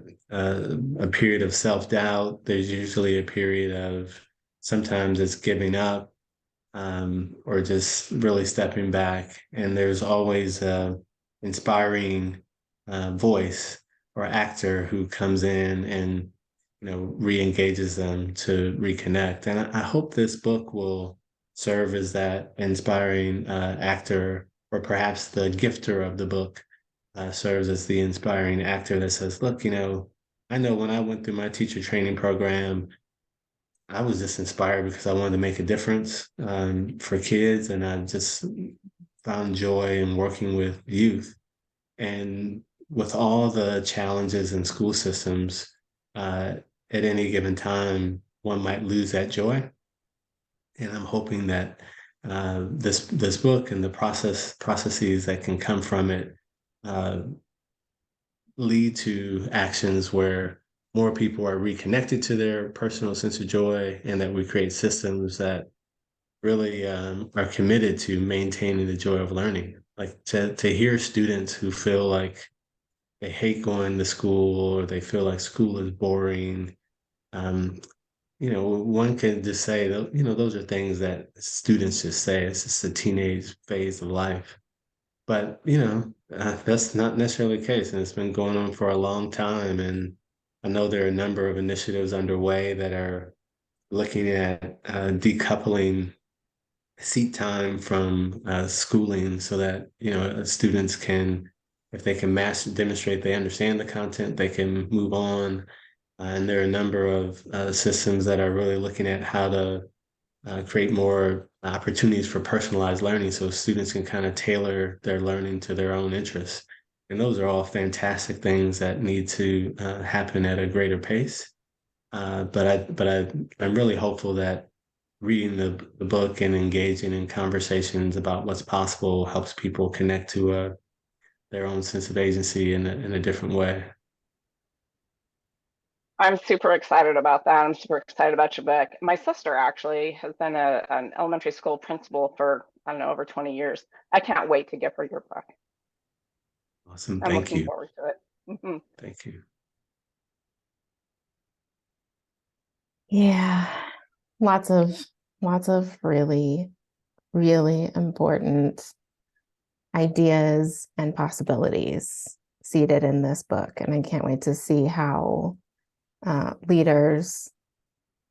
Speaker 1: period of self-doubt. There's usually a period of sometimes it's giving up, or just really stepping back. And there's always a inspiring voice or actor who comes in and re-engages them to reconnect. And I hope this book will serve as that inspiring actor, or perhaps the gifter of the book serves as the inspiring actor that says, look, I know when I went through my teacher training program, I was just inspired because I wanted to make a difference for kids, and I just found joy in working with youth. And with all the challenges in school systems, at any given time, one might lose that joy. And I'm hoping that this book and the processes that can come from it lead to actions where more people are reconnected to their personal sense of joy, and that we create systems that really are committed to maintaining the joy of learning. Like to hear students who feel like they hate going to school, or they feel like school is boring. One can just say that, those are things that students just say. It's just a teenage phase of life. But, that's not necessarily the case. And it's been going on for a long time. And I know there are a number of initiatives underway that are looking at decoupling seat time from schooling, so that, students can, if they can demonstrate they understand the content, they can move on. And there are a number of systems that are really looking at how to create more opportunities for personalized learning, so students can kind of tailor their learning to their own interests. And those are all fantastic things that need to happen at a greater pace. But I'm really hopeful that reading the book and engaging in conversations about what's possible helps people connect to their own sense of agency in a different way.
Speaker 6: I'm super excited about that. I'm super excited about your book. My sister actually has been an elementary school principal for, I don't know, over 20 years. I can't wait to give her your book.
Speaker 1: Awesome.
Speaker 6: I'm
Speaker 1: Thank
Speaker 6: looking
Speaker 1: you.
Speaker 6: forward to it. Mhm.
Speaker 1: Thank you.
Speaker 2: Yeah, lots of really, really important ideas and possibilities seated in this book. And I can't wait to see how leaders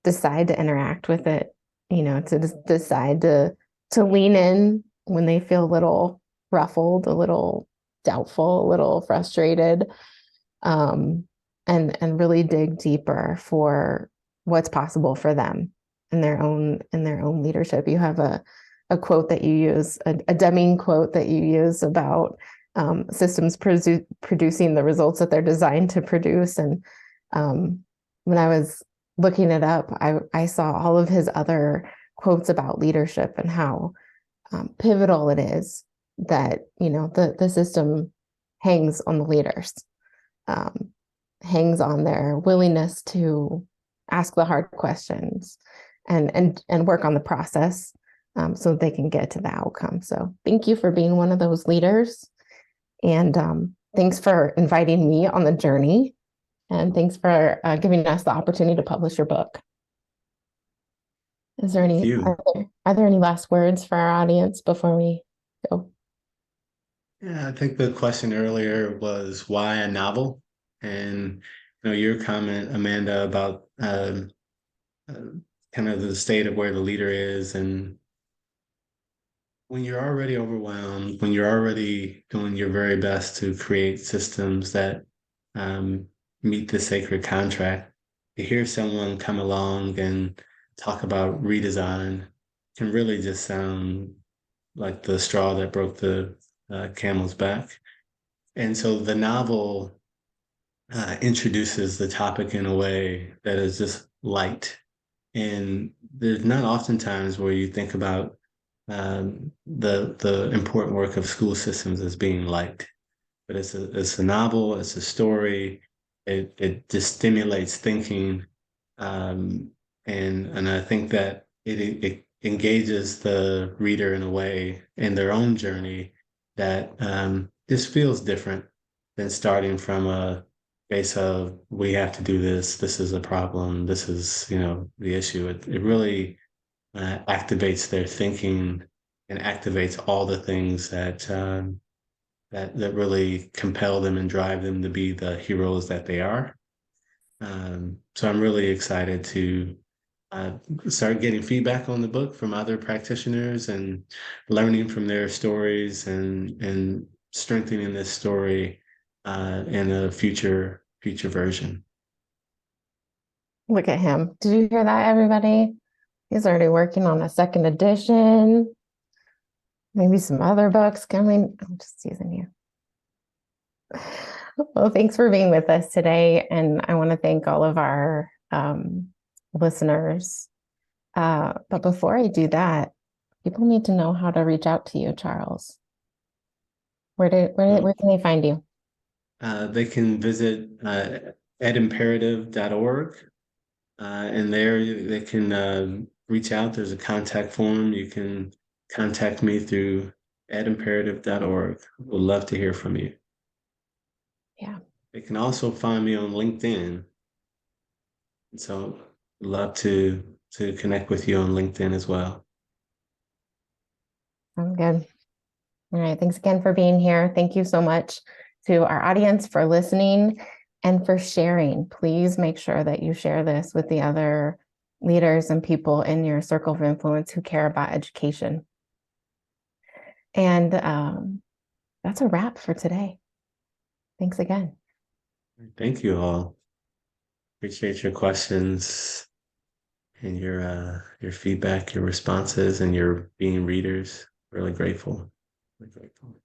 Speaker 2: decide to interact with it, to decide to lean in when they feel a little ruffled, a little doubtful, a little frustrated, and really dig deeper for what's possible for them in their own leadership. You have a quote that you use, a Deming quote that you use about systems producing the results that they're designed to produce. And when I was looking it up, I saw all of his other quotes about leadership and how pivotal it is that the system hangs on the leaders, hangs on their willingness to ask the hard questions and work on the process, so they can get to the outcome. So thank you for being one of those leaders, and thanks for inviting me on the journey, and thanks for giving us the opportunity to publish your book. Is there
Speaker 1: Thank you.
Speaker 2: are there any last words for our audience before we go?
Speaker 1: Yeah, I think the question earlier was why a novel? And your comment, Amanda, about kind of the state of where the leader is, and when you're already overwhelmed, when you're already doing your very best to create systems that meet the sacred contract, to hear someone come along and talk about redesign can really just sound like the straw that broke the camel's back. And so the novel introduces the topic in a way that is just light. And there's not often times where you think about the important work of school systems as being light, but it's a novel, it's a story. It just stimulates thinking, um, and I think that it engages the reader in a way in their own journey that just feels different than starting from a base of we have to do this. This is a problem. This is the issue. It really activates their thinking and activates all the things that really compel them and drive them to be the heroes that they are. So I'm really excited to start getting feedback on the book from other practitioners and learning from their stories and strengthening this story in a future version.
Speaker 2: Look at him. Did you hear that, everybody? He's already working on a second edition. Maybe some other books coming. I'm just teasing you. Well, thanks for being with us today. And I want to thank all of our listeners. But before I do that, people need to know how to reach out to you, Charles. Where can they find you?
Speaker 1: They can visit edimperative.org, and there they can reach out. There's a contact form. You can contact me through edimperative.org. Would love to hear from you.
Speaker 2: Yeah.
Speaker 1: They can also find me on LinkedIn. And so love to connect with you on LinkedIn as well.
Speaker 2: Sounds good. All right. Thanks again for being here. Thank you so much to our audience for listening and for sharing. Please make sure that you share this with the other leaders and people in your circle of influence who care about education. And that's a wrap for today. Thanks again.
Speaker 1: Thank you all. Appreciate your questions and your feedback, your responses, and your being readers. Really grateful. Really grateful.